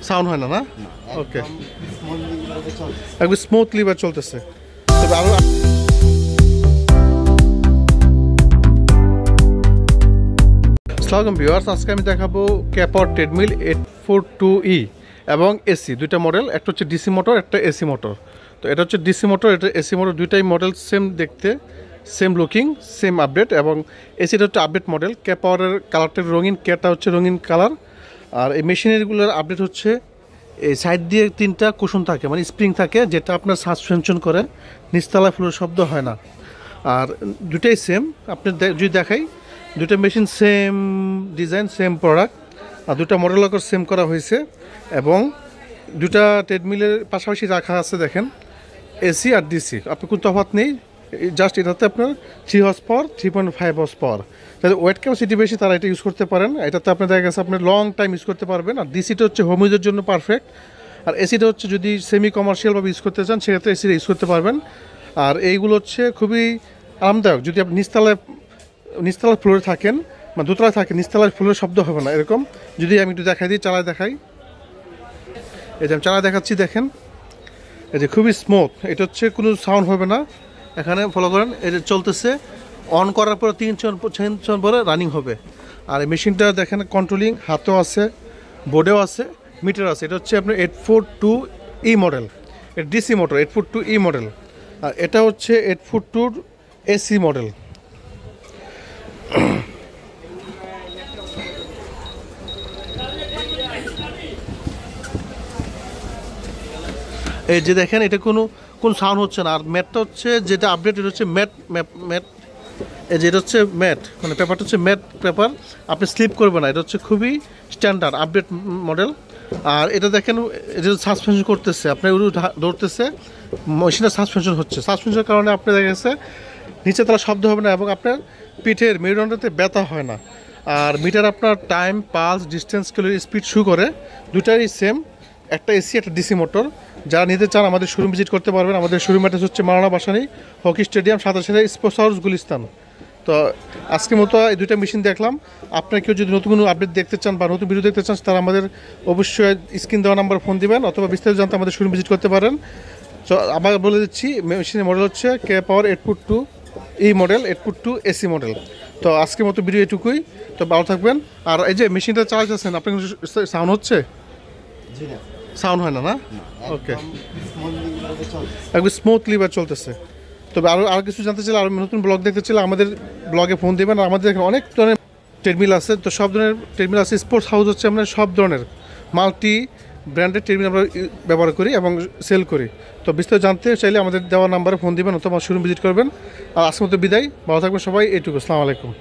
Sound হয় না, না? ওকে, একদম স্মুথলি বা চলতেছে। তবে আরো আসসালামু আলাইকুম ভিউয়ার্স, আজকে আমি দেখাবো ক্যাপাওয়ার ট্রেডমিল 842E এবং এসি দুইটা মডেল। একটা হচ্ছে ডিসি মোটর, একটা এসি মোটর। তো এটা হচ্ছে ডিসি মোটর, এটা এসি মোটর, দুইটাই মডেল সেম দেখতে, সেম লুকিং, সেম আপডেট। এবং এসিটা হচ্ছে আপডেট মডেল। ক্যাপাওয়ারের কালারটা রঙিন, ক্যাটা হচ্ছে রঙিন কালার। আর এই মেশিনারিগুলোর আপডেট হচ্ছে এই সাইড দিয়ে 3টা কুশন থাকে, মানে স্প্রিং থাকে, যেটা আপনার সাসপেনশন করে, নিচতলায় ফ্লোর শব্দ হয় না। আর দুটাই সেম, আপনি যদি দেখাই, দুটা machine same design, same product. আর দুটা মডেল সেম করা হয়েছে এবং দুটা ট্রেডমিলের পাশাপাশি রাখা আছে। দেখেন, এসি আর ডিসি আপনি কোনো তফাৎ নেই, জাস্ট এটাতে আপনার 3 হর্স পাওয়ার, 3.5 হর্স পাওয়ার। যাদের ওয়েট ক্যাপাসিটি বেশি তারা এটা ইউজ করতে পারেন। এটাতে আপনার দেখা গেছে আপনি লং টাইম ইউজ করতে পারবেন। আর ডিসিটা হচ্ছে হোম ইউজের জন্য পারফেক্ট। আর এসিটা হচ্ছে যদি সেমি কমার্শিয়ালভাবে ইউজ করতে চান, সেক্ষেত্রে এসিটা ইউজ করতে পারবেন। আর এইগুলো হচ্ছে খুবই আরামদায়ক। যদি আপনি নিচতলায় ফ্লোরে থাকেন বা দোতলায় থাকেন, নিচতলায় ফ্লোরের শব্দ হবে না। এরকম যদি আমি একটু দেখাই দিই, চালায় দেখাই, এই যে আমি চালায় দেখাচ্ছি, দেখেন এই যে খুবই স্মুথ। এটা হচ্ছে কোনো সাউন্ড হবে না। এখানে ফলো করেন, এটা চলতেছে, অন করার পরে 3 পরে রানিং হবে। আর এই মেশিনটা দেখেন কন্ট্রোলিং হাতেও আছে, বোর্ডেও আছে, মিটার আছে। এটা হচ্ছে আপনার 842E মডেল, এটা ডিসি মোটর 842E মডেল। আর এটা হচ্ছে 842 এসি মডেল। এই যে দেখেন, এটা কোন সাউন্ড হচ্ছে না। আর ম্যাটটা হচ্ছে যেটা আপডেট, এটা হচ্ছে ম্যাট। এই যে এটা হচ্ছে ম্যাট, মানে পেপারটা হচ্ছে ম্যাট পেপার, আপনি স্লিপ করবে না। এটা হচ্ছে খুবই স্ট্যান্ডার্ড আপডেট মডেল। আর এটা দেখেন, এটা সাসপেনশন করতেছে, আপনার ধরতেছে, মেশিনের সাসপেনশন হচ্ছে। সাসপেনশনের কারণে আপনি দেখা গেছে নিচে তারা শব্দ হবে না এবং আপনার পিঠের মেরুদণ্ডতে ব্যথা হয় না। আর মিটার আপনার time, pulse, distance, calorie, speed show করে। দুটারই সেম, একটা এসি, একটা ডিসি মোটর। যারা নিতে চান আমাদের শোরুম ভিজিট করতে পারবেন। আমাদের শোরুম অ্যাড্রেস হচ্ছে Maulana Bhashani hockey stadium, 27 sports house, Gulistan. তো আজকের মতো এই দুইটা মেশিন দেখলাম। আপনার কেউ যদি নতুন কোনো আপডেট দেখতে চান বা নতুন ভিডিও দেখতে চান, তারা আমাদের অবশ্যই স্ক্রিন দেওয়া নাম্বার ফোন দিবেন, অথবা বিস্তারিত জানতে আমাদের শোরুম ভিজিট করতে পারেন। তো আবার বলে দিচ্ছি, মেশিনের মডেল হচ্ছে ক্যাপাওয়ার 842E মডেল, 842 এসি মডেল। তো আজকের মতো ভিডিও এটুকুই। তো ভালো থাকবেন। আর এই যে মেশিনটা চালাচ্ছেন, আপনার সাউন্ড হচ্ছে? সাউন্ড হয় না, না? ওকে, একদম স্মুথলি বা চলতেছে। তবে আরও কিছু জানতে চাইলে, আরও নতুন ব্লগ দেখতে চাইলে আমাদের ব্লগে ফোন দেবেন। আর আমাদের এখানে অনেক ধরনের ট্রেডমিল আছে। তো সব ধরনের ট্রেডমিল আছে। স্পোর্টস হাউস হচ্ছে আমরা সব ধরনের মাল্টি ব্র্যান্ডেড ট্রেডমিল আমরা ব্যবহার করি এবং সেল করি। তো বিস্তারিত জানতে চাইলে আমাদের দেওয়া নাম্বারে ফোন দিবেন অথবা শোরুম ভিজিট করবেন। আর আজকের মতো বিদায়, ভালো থাকবেন সবাই, এইটুকু। আসসালামু আলাইকুম।